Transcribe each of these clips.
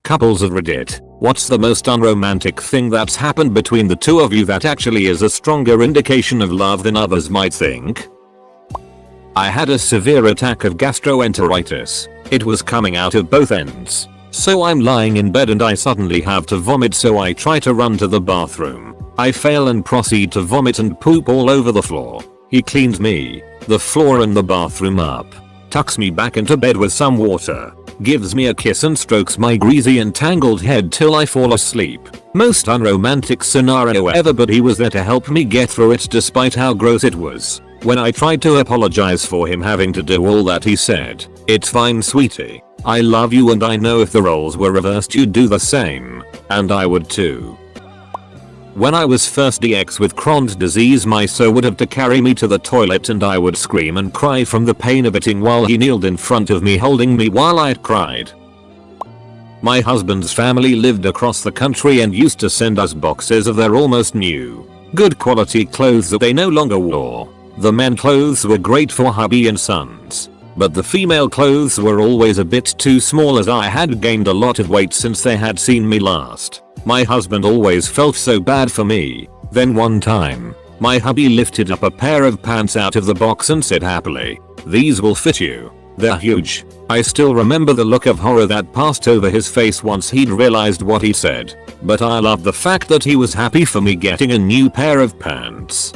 Couples of Reddit, what's the most unromantic thing that's happened between the two of you that actually is a stronger indication of love than others might think? I had a severe attack of gastroenteritis. It was coming out of both ends. So I'm lying in bed and I suddenly have to vomit, so I try to run to the bathroom. I fail and proceed to vomit and poop all over the floor. He cleans me, the floor and the bathroom up, tucks me back into bed with some water, gives me a kiss and strokes my greasy and tangled head till I fall asleep. Most unromantic scenario ever, but he was there to help me get through it despite how gross it was. When I tried to apologize for him having to do all that, he said, "It's fine, sweetie. I love you and I know if the roles were reversed you'd do the same. And I would too." When I was first DX with Crohn's disease, my so would have to carry me to the toilet and I would scream and cry from the pain of eating while he kneeled in front of me holding me while I cried. My husband's family lived across the country and used to send us boxes of their almost new, good quality clothes that they no longer wore. The men clothes were great for hubby and sons, but the female clothes were always a bit too small as I had gained a lot of weight since they had seen me last. My husband always felt so bad for me. Then one time, my hubby lifted up a pair of pants out of the box and said happily, "These will fit you. They're huge." I still remember the look of horror that passed over his face once he'd realized what he said, but I love the fact that he was happy for me getting a new pair of pants.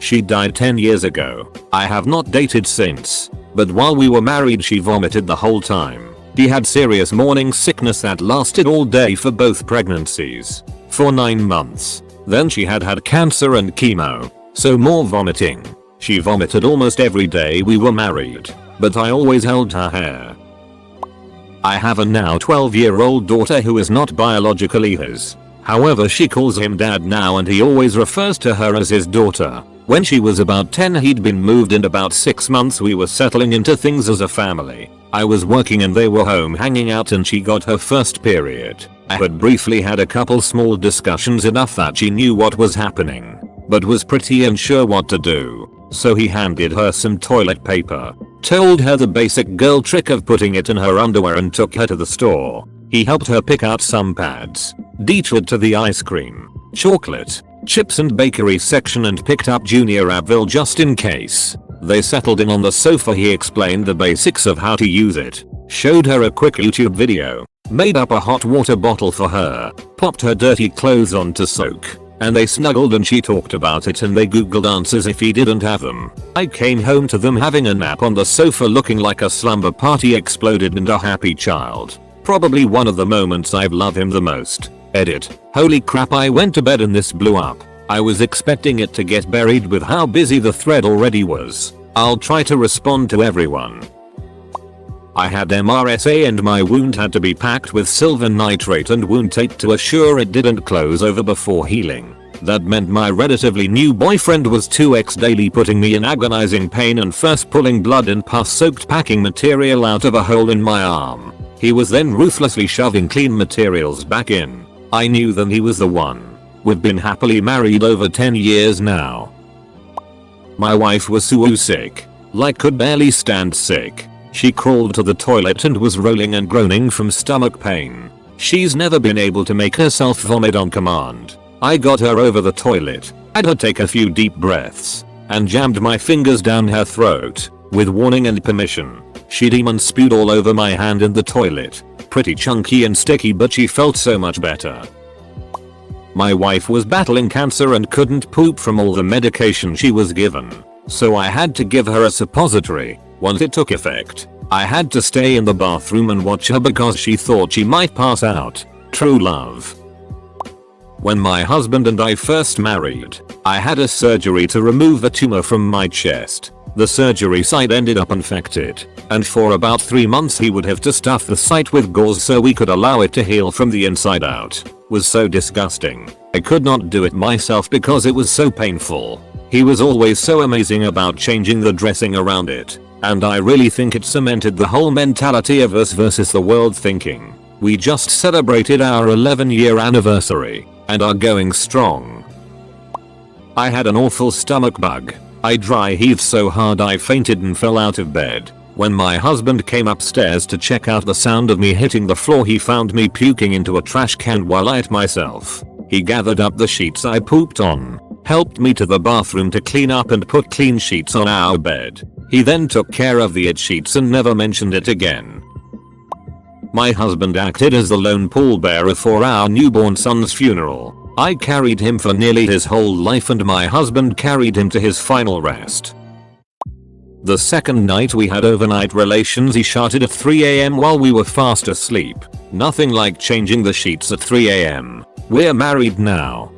She died 10 years ago. I have not dated since, but while we were married she vomited the whole time. She had serious morning sickness that lasted all day for both pregnancies, for 9 months. Then she had cancer and chemo, so more vomiting. She vomited almost every day we were married, but I always held her hair. I have a now 12-year-old daughter who is not biologically his. However, she calls him dad now and he always refers to her as his daughter. When she was about 10 he'd been moved and about 6 months we were settling into things as a family. I was working and they were home hanging out and she got her first period. I had briefly had a couple small discussions, enough that she knew what was happening, but was pretty unsure what to do. So he handed her some toilet paper, told her the basic girl trick of putting it in her underwear and took her to the store. He helped her pick out some pads, detoured to the ice cream, chocolate, chips and bakery section and picked up Junior Advil just in case. They settled in on the sofa. He explained the basics of how to use it, showed her a quick YouTube video, made up a hot water bottle for her, popped her dirty clothes on to soak, and they snuggled and she talked about it and they googled answers if he didn't have them. I came home to them having a nap on the sofa looking like a slumber party exploded and a happy child. Probably one of the moments I've loved him the most. Edit. Holy crap, I went to bed and this blew up. I was expecting it to get buried with how busy the thread already was. I'll try to respond to everyone. I had MRSA and my wound had to be packed with silver nitrate and wound tape to assure it didn't close over before healing. That meant my relatively new boyfriend was 2x daily putting me in agonizing pain and first pulling blood and pus soaked packing material out of a hole in my arm. He was then ruthlessly shoving clean materials back in. I knew then he was the one. We've been happily married over 10 years now. My wife was so sick, like could barely stand sick. She crawled to the toilet and was rolling and groaning from stomach pain. She's never been able to make herself vomit on command. I got her over the toilet, had her take a few deep breaths, and jammed my fingers down her throat. With warning and permission, she demon spewed all over my hand in the toilet. Pretty chunky and sticky, but she felt so much better. My wife was battling cancer and couldn't poop from all the medication she was given, so I had to give her a suppository. Once it took effect, I had to stay in the bathroom and watch her because she thought she might pass out. True love. When my husband and I first married, I had a surgery to remove a tumor from my chest. The surgery site ended up infected, and for about 3 months he would have to stuff the site with gauze so we could allow it to heal from the inside out. Was so disgusting. I could not do it myself because it was so painful. He was always so amazing about changing the dressing around it, and I really think it cemented the whole mentality of us versus the world thinking. We just celebrated our 11-year anniversary and are going strong. I had an awful stomach bug. I dry heaved so hard I fainted and fell out of bed. When my husband came upstairs to check out the sound of me hitting the floor, he found me puking into a trash can while I ate myself. He gathered up the sheets I pooped on, helped me to the bathroom to clean up and put clean sheets on our bed. He then took care of the sheets and never mentioned it again. My husband acted as the lone pallbearer for our newborn son's funeral. I carried him for nearly his whole life and my husband carried him to his final rest. The second night we had overnight relations, he shouted at 3 AM while we were fast asleep. Nothing like changing the sheets at 3 AM. We're married now.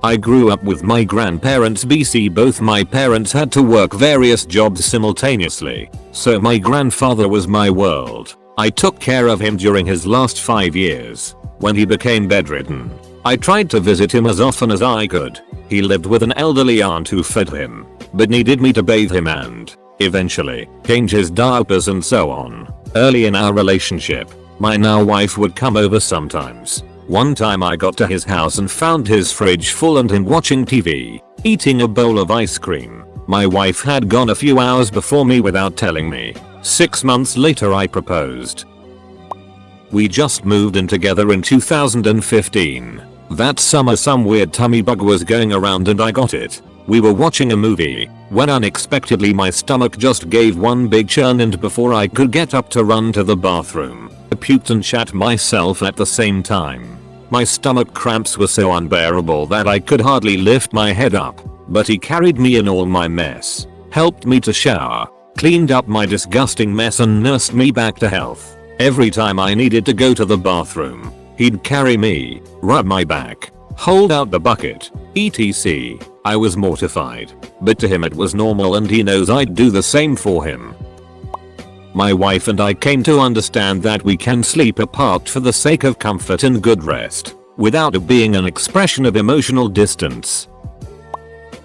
I grew up with my grandparents BC. Both my parents had to work various jobs simultaneously, so my grandfather was my world. I took care of him during his last 5 years. When he became bedridden, I tried to visit him as often as I could. He lived with an elderly aunt who fed him, but needed me to bathe him and, eventually, change his diapers and so on. Early in our relationship, my now wife would come over sometimes. One time I got to his house and found his fridge full and him watching TV, eating a bowl of ice cream. My wife had gone a few hours before me without telling me. 6 months later I proposed. We just moved in together in 2015. That summer some weird tummy bug was going around and I got it. We were watching a movie when unexpectedly my stomach just gave one big churn and before I could get up to run to the bathroom, I puked and shat myself at the same time. My stomach cramps were so unbearable that I could hardly lift my head up, but he carried me in all my mess, helped me to shower, cleaned up my disgusting mess and nursed me back to health. Every time I needed to go to the bathroom, he'd carry me, rub my back, hold out the bucket, etc. I was mortified, but to him it was normal and he knows I'd do the same for him. My wife and I came to understand that we can sleep apart for the sake of comfort and good rest, without it being an expression of emotional distance.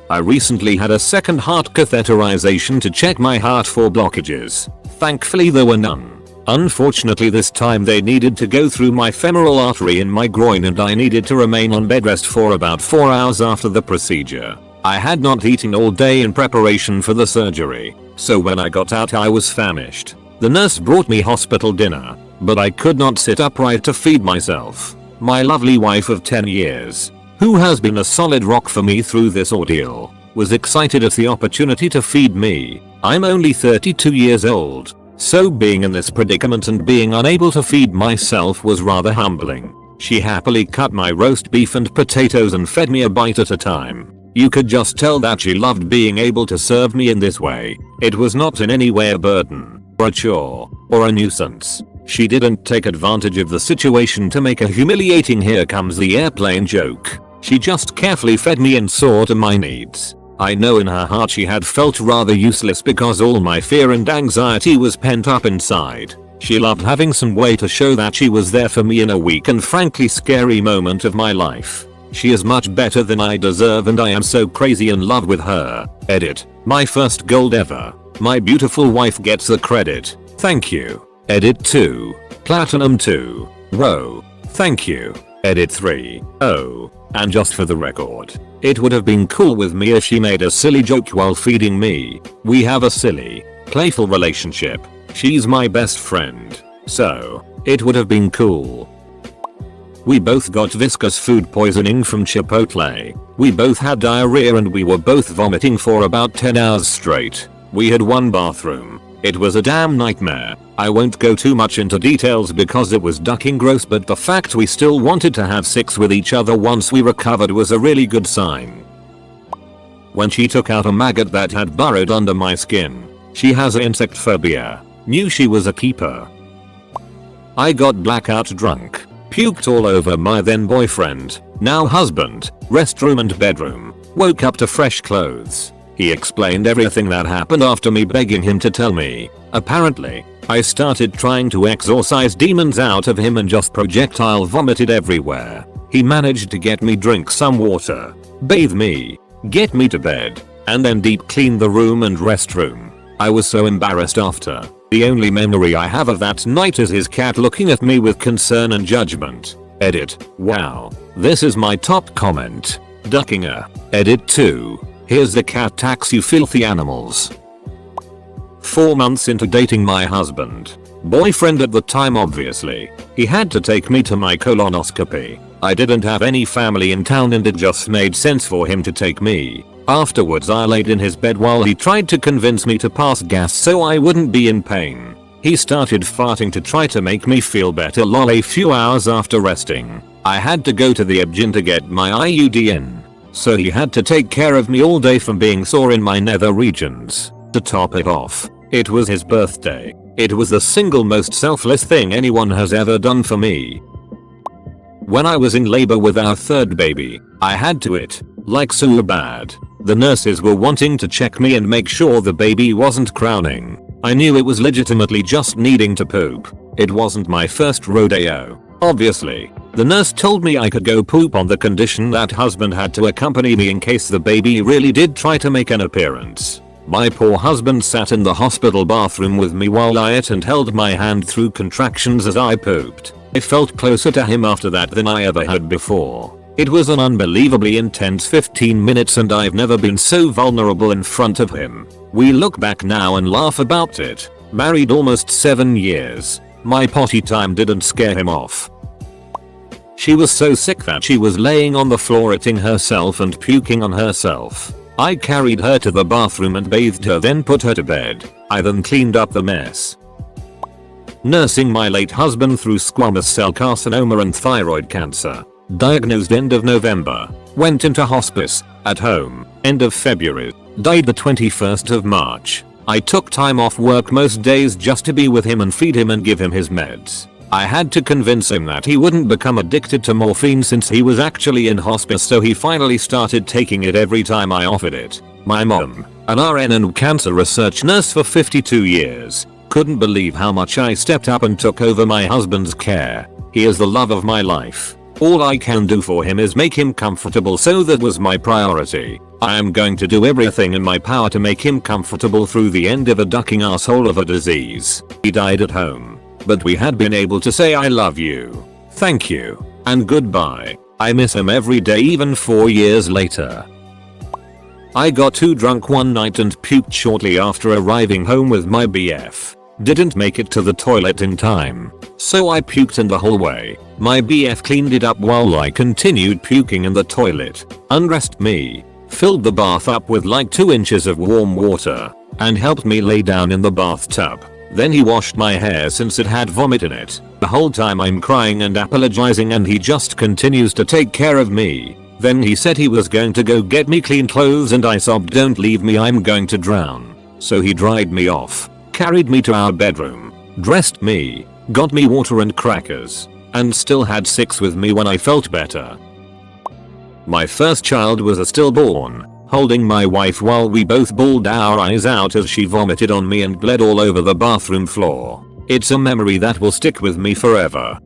I recently had a second heart catheterization to check my heart for blockages. Thankfully there were none. Unfortunately this time they needed to go through my femoral artery in my groin and I needed to remain on bed rest for about 4 hours after the procedure. I had not eaten all day in preparation for the surgery, so when I got out I was famished. The nurse brought me hospital dinner, but I could not sit upright to feed myself. My lovely wife of 10 years, who has been a solid rock for me through this ordeal, was excited at the opportunity to feed me. I'm only 32 years old. So being in this predicament and being unable to feed myself was rather humbling. She happily cut my roast beef and potatoes and fed me a bite at a time. You could just tell that she loved being able to serve me in this way. It was not in any way a burden, or a chore, or a nuisance. She didn't take advantage of the situation to make a humiliating "here comes the airplane" joke. She just carefully fed me and saw to my needs. I know in her heart she had felt rather useless because all my fear and anxiety was pent up inside. She loved having some way to show that she was there for me in a weak and frankly scary moment of my life. She is much better than I deserve and I am so crazy in love with her. Edit. My first gold ever. My beautiful wife gets the credit. Thank you. Edit 2. Platinum 2. Whoa. Thank you. Edit 3. Oh. And just for the record, it would have been cool with me if she made a silly joke while feeding me. We have a silly, playful relationship. She's my best friend, so it would have been cool. We both got viscous food poisoning from Chipotle. We both had diarrhea and we were both vomiting for about 10 hours straight. We had one bathroom. It was a damn nightmare. I won't go too much into details because it was ducking gross, but the fact we still wanted to have sex with each other once we recovered was a really good sign. When she took out a maggot that had burrowed under my skin, she has insect phobia. Knew she was a keeper. I got blackout drunk, puked all over my then boyfriend, now husband, restroom and bedroom, woke up to fresh clothes. He explained everything that happened after me begging him to tell me. Apparently, I started trying to exorcise demons out of him and just projectile vomited everywhere. He managed to get me drink some water, bathe me, get me to bed, and then deep clean the room and restroom. I was so embarrassed after. The only memory I have of that night is his cat looking at me with concern and judgment. Edit. Wow. This is my top comment. Ducking her. Edit 2. Here's the cat tax, you filthy animals. 4 months into dating my husband. Boyfriend at the time obviously. He had to take me to my colonoscopy. I didn't have any family in town and it just made sense for him to take me. Afterwards I laid in his bed while he tried to convince me to pass gas so I wouldn't be in pain. He started farting to try to make me feel better lol. A few hours after resting, I had to go to the gym to get my IUD in. So he had to take care of me all day from being sore in my nether regions. To top it off, it was his birthday. It was the single most selfless thing anyone has ever done for me. When I was in labor with our third baby, I had to it, like so bad. The nurses were wanting to check me and make sure the baby wasn't crowning. I knew it was legitimately just needing to poop. It wasn't my first rodeo. Obviously, the nurse told me I could go poop on the condition that husband had to accompany me in case the baby really did try to make an appearance. My poor husband sat in the hospital bathroom with me while I ate and held my hand through contractions as I pooped. I felt closer to him after that than I ever had before. It was an unbelievably intense 15 minutes and I've never been so vulnerable in front of him. We look back now and laugh about it. Married almost 7 years. My potty time didn't scare him off. She was so sick that she was laying on the floor eating herself and puking on herself. I carried her to the bathroom and bathed her, then put her to bed. I then cleaned up the mess. Nursing my late husband through squamous cell carcinoma and thyroid cancer. Diagnosed end of November. Went into hospice. At home. End of February. Died the 21st of March. I took time off work most days just to be with him and feed him and give him his meds. I had to convince him that he wouldn't become addicted to morphine since he was actually in hospice, so he finally started taking it every time I offered it. My mom, an RN and cancer research nurse for 52 years, couldn't believe how much I stepped up and took over my husband's care. He is the love of my life. All I can do for him is make him comfortable, so that was my priority. I am going to do everything in my power to make him comfortable through the end of a ducking asshole of a disease. He died at home. But we had been able to say I love you, thank you, and goodbye. I miss him every day even 4 years later. I got too drunk one night and puked shortly after arriving home with my BF. Didn't make it to the toilet in time, so I puked in the hallway. My BF cleaned it up while I continued puking in the toilet, undressed me, filled the bath up with like 2 inches of warm water, and helped me lay down in the bathtub. Then he washed my hair since it had vomit in it. The whole time I'm crying and apologizing and he just continues to take care of me. Then he said he was going to go get me clean clothes and I sobbed, don't leave me, I'm going to drown. So he dried me off, carried me to our bedroom, dressed me, got me water and crackers, and still had sex with me when I felt better. My first child was a stillborn. Holding my wife while we both bawled our eyes out as she vomited on me and bled all over the bathroom floor. It's a memory that will stick with me forever.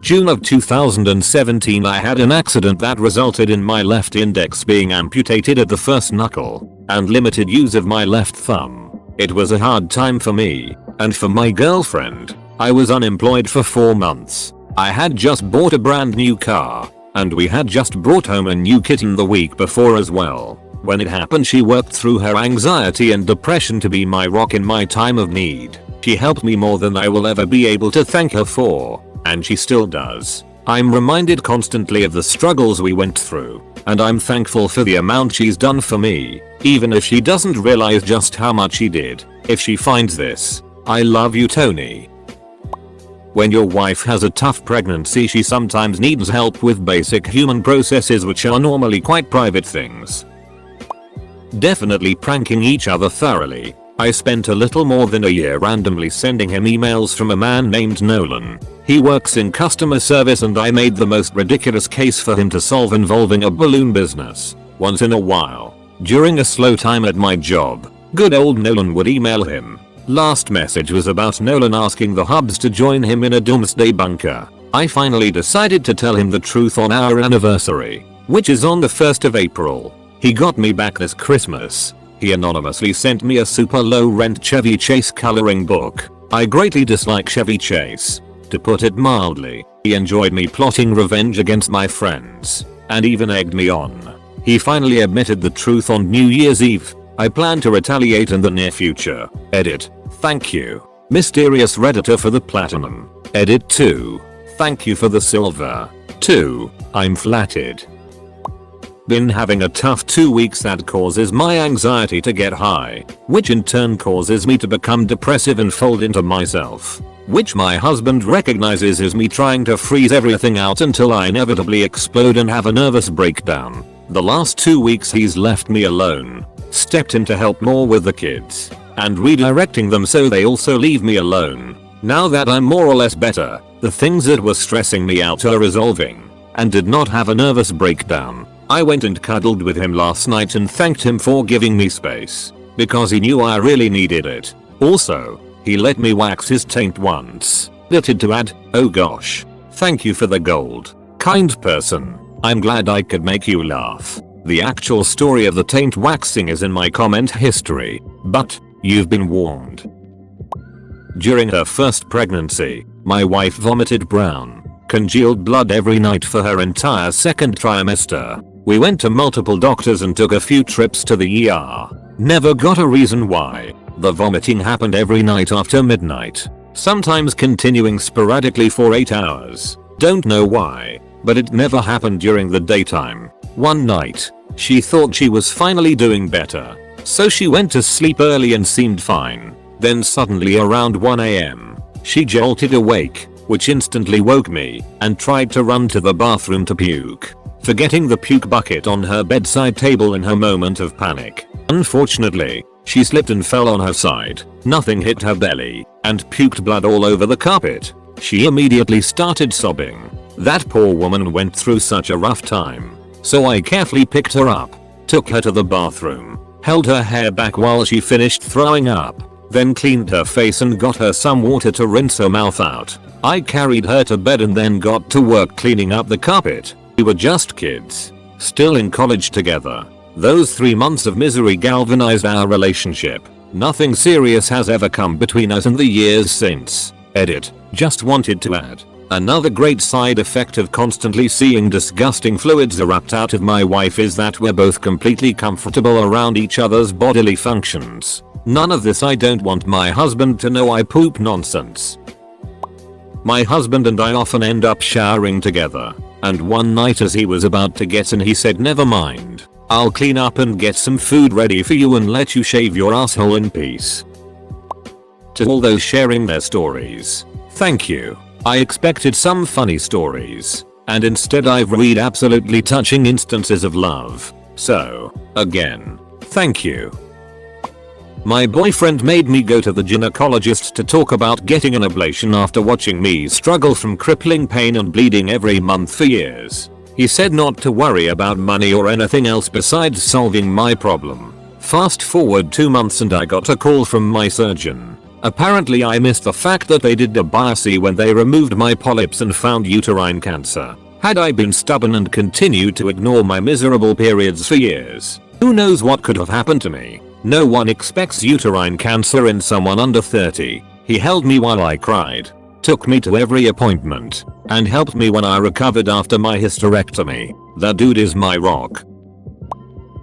June of 2017, I had an accident that resulted in my left index being amputated at the first knuckle, and limited use of my left thumb. It was a hard time for me, and for my girlfriend. I was unemployed for 4 months. I had just bought a brand new car. And we had just brought home a new kitten the week before as well. When it happened, she worked through her anxiety and depression to be my rock in my time of need. She helped me more than I will ever be able to thank her for, and she still does. I'm reminded constantly of the struggles we went through, and I'm thankful for the amount she's done for me, even if she doesn't realize just how much she did. If she finds this, I love you, Tony. When your wife has a tough pregnancy, she sometimes needs help with basic human processes which are normally quite private things. Definitely pranking each other thoroughly. I spent a little more than a year randomly sending him emails from a man named Nolan. He works in customer service and I made the most ridiculous case for him to solve involving a balloon business. Once in a while, during a slow time at my job, good old Nolan would email him. Last message was about Nolan asking the hubs to join him in a doomsday bunker. I finally decided to tell him the truth on our anniversary, which is on the 1st of April. He got me back this Christmas. He anonymously sent me a super low rent Chevy Chase coloring book. I greatly dislike Chevy Chase. To put it mildly, he enjoyed me plotting revenge against my friends, and even egged me on. He finally admitted the truth on New Year's Eve. I plan to retaliate in the near future. Edit. Thank you, mysterious redditor, for the platinum. Edit 2. Thank you for the silver. 2. I'm flattered. Been having a tough 2 weeks that causes my anxiety to get high, which in turn causes me to become depressive and fold into myself, which my husband recognizes as me trying to freeze everything out until I inevitably explode and have a nervous breakdown. The last 2 weeks he's left me alone, stepped in to help more with the kids, and redirecting them so they also leave me alone. Now that I'm more or less better, the things that were stressing me out are resolving, and did not have a nervous breakdown. I went and cuddled with him last night and thanked him for giving me space, because he knew I really needed it. Also, he let me wax his taint once. Edited to add, oh gosh. Thank you for the gold. Kind person. I'm glad I could make you laugh. The actual story of the taint waxing is in my comment history, but you've been warned. During her first pregnancy, my wife vomited brown, congealed blood every night for her entire second trimester. We went to multiple doctors and took a few trips to the ER. Never got a reason why. The vomiting happened every night after midnight, sometimes continuing sporadically for 8 hours. Don't know why, but it never happened during the daytime. One night, she thought she was finally doing better, so she went to sleep early and seemed fine. Then suddenly around 1 AM, she jolted awake, which instantly woke me, and tried to run to the bathroom to puke, forgetting the puke bucket on her bedside table in her moment of panic. Unfortunately, she slipped and fell on her side. Nothing hit her belly, and puked blood all over the carpet. She immediately started sobbing. That poor woman went through such a rough time. So I carefully picked her up, took her to the bathroom, held her hair back while she finished throwing up, then cleaned her face and got her some water to rinse her mouth out. I carried her to bed and then got to work cleaning up the carpet. We were just kids, still in college together. Those 3 months of misery galvanized our relationship. Nothing serious has ever come between us in the years since. Edit. Just wanted to add. Another great side effect of constantly seeing disgusting fluids erupt out of my wife is that we're both completely comfortable around each other's bodily functions. None of this I don't want my husband to know I poop nonsense. My husband and I often end up showering together, and one night as he was about to get in he said, never mind, I'll clean up and get some food ready for you and let you shave your asshole in peace. To all those sharing their stories, thank you. I expected some funny stories, and instead I've read absolutely touching instances of love. So, again, thank you. My boyfriend made me go to the gynecologist to talk about getting an ablation after watching me struggle from crippling pain and bleeding every month for years. He said not to worry about money or anything else besides solving my problem. Fast forward 2 months and I got a call from my surgeon. Apparently I missed the fact that they did a biopsy when they removed my polyps and found uterine cancer. Had I been stubborn and continued to ignore my miserable periods for years, who knows what could have happened to me. No one expects uterine cancer in someone under 30. He held me while I cried, took me to every appointment, and helped me when I recovered after my hysterectomy. That dude is my rock.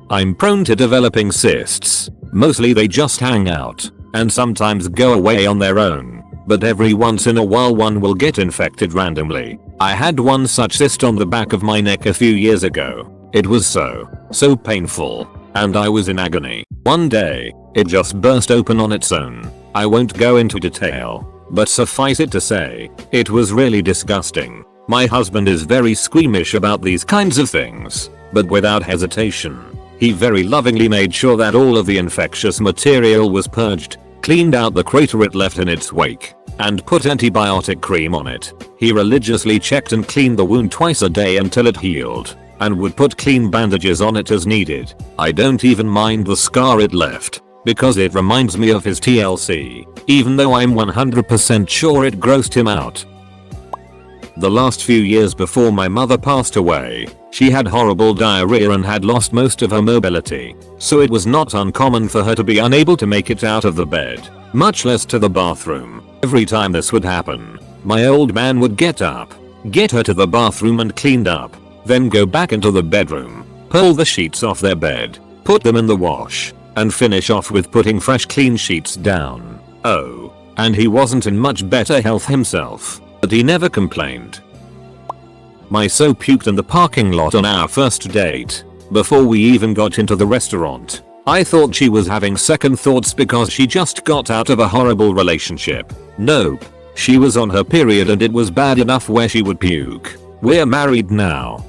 I'm prone to developing cysts. Mostly they just hang out, and sometimes go away on their own, but every once in a while one will get infected randomly. I had one such cyst on the back of my neck a few years ago. It was so painful, and I was in agony. One day, it just burst open on its own. I won't go into detail, but suffice it to say, it was really disgusting. My husband is very squeamish about these kinds of things, but without hesitation, he very lovingly made sure that all of the infectious material was purged, cleaned out the crater it left in its wake, and put antibiotic cream on it. He religiously checked and cleaned the wound twice a day until it healed, and would put clean bandages on it as needed. I don't even mind the scar it left, because it reminds me of his TLC, even though I'm 100% sure it grossed him out. The last few years before my mother passed away, she had horrible diarrhea and had lost most of her mobility, so it was not uncommon for her to be unable to make it out of the bed, much less to the bathroom. Every time this would happen, my old man would get up, get her to the bathroom and cleaned up, then go back into the bedroom, pull the sheets off their bed, put them in the wash, and finish off with putting fresh clean sheets down. Oh, and he wasn't in much better health himself, but he never complained. My so puked in the parking lot on our first date. Before we even got into the restaurant. I thought she was having second thoughts because she just got out of a horrible relationship. Nope. She was on her period and it was bad enough where she would puke. We're married now.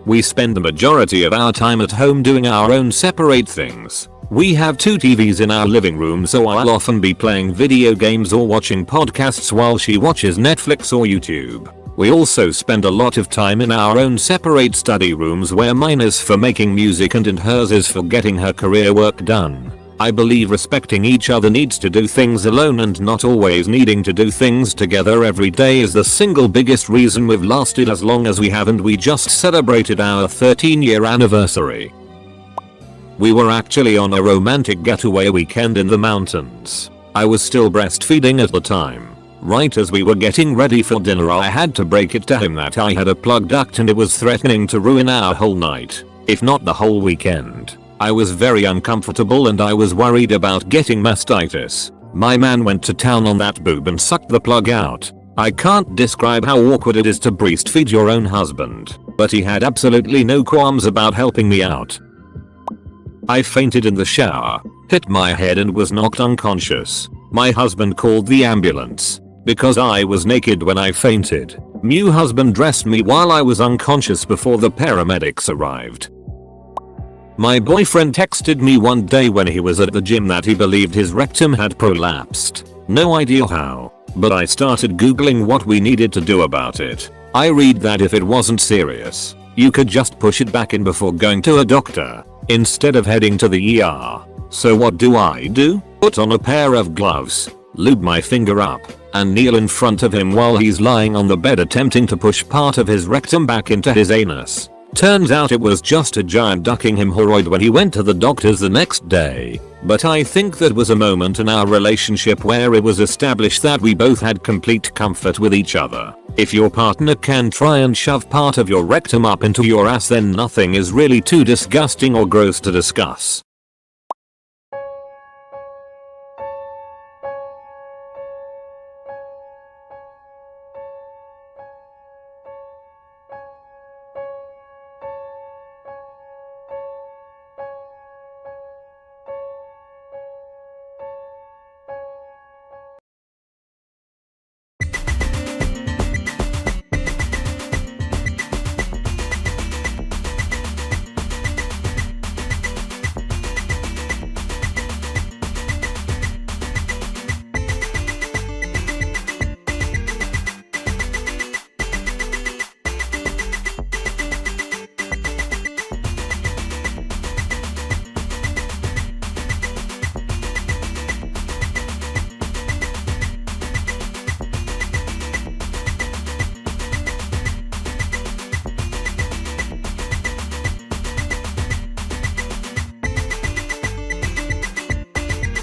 We spend the majority of our time at home doing our own separate things. We have 2 TVs in our living room, so I'll often be playing video games or watching podcasts while she watches Netflix or YouTube. We also spend a lot of time in our own separate study rooms, where mine is for making music and hers is for getting her career work done. I believe respecting each other needs to do things alone and not always needing to do things together every day is the single biggest reason we've lasted as long as we have, and we just celebrated our 13-year anniversary. We were actually on a romantic getaway weekend in the mountains. I was still breastfeeding at the time. Right as we were getting ready for dinner, I had to break it to him that I had a plug duct and it was threatening to ruin our whole night, if not the whole weekend. I was very uncomfortable and I was worried about getting mastitis. My man went to town on that boob and sucked the plug out. I can't describe how awkward it is to breastfeed your own husband, but he had absolutely no qualms about helping me out. I fainted in the shower, hit my head and was knocked unconscious. My husband called the ambulance. Because I was naked when I fainted, my husband dressed me while I was unconscious before the paramedics arrived. My boyfriend texted me one day when he was at the gym that he believed his rectum had prolapsed. No idea how, but I started googling what we needed to do about it. I read that if it wasn't serious, you could just push it back in before going to a doctor, instead of heading to the ER. So what do? Put on a pair of gloves, lube my finger up, and kneel in front of him while he's lying on the bed attempting to push part of his rectum back into his anus. Turns out it was just a giant ducking hemorrhoid when he went to the doctors the next day. But I think that was a moment in our relationship where it was established that we both had complete comfort with each other. If your partner can try and shove part of your rectum up into your ass, then nothing is really too disgusting or gross to discuss.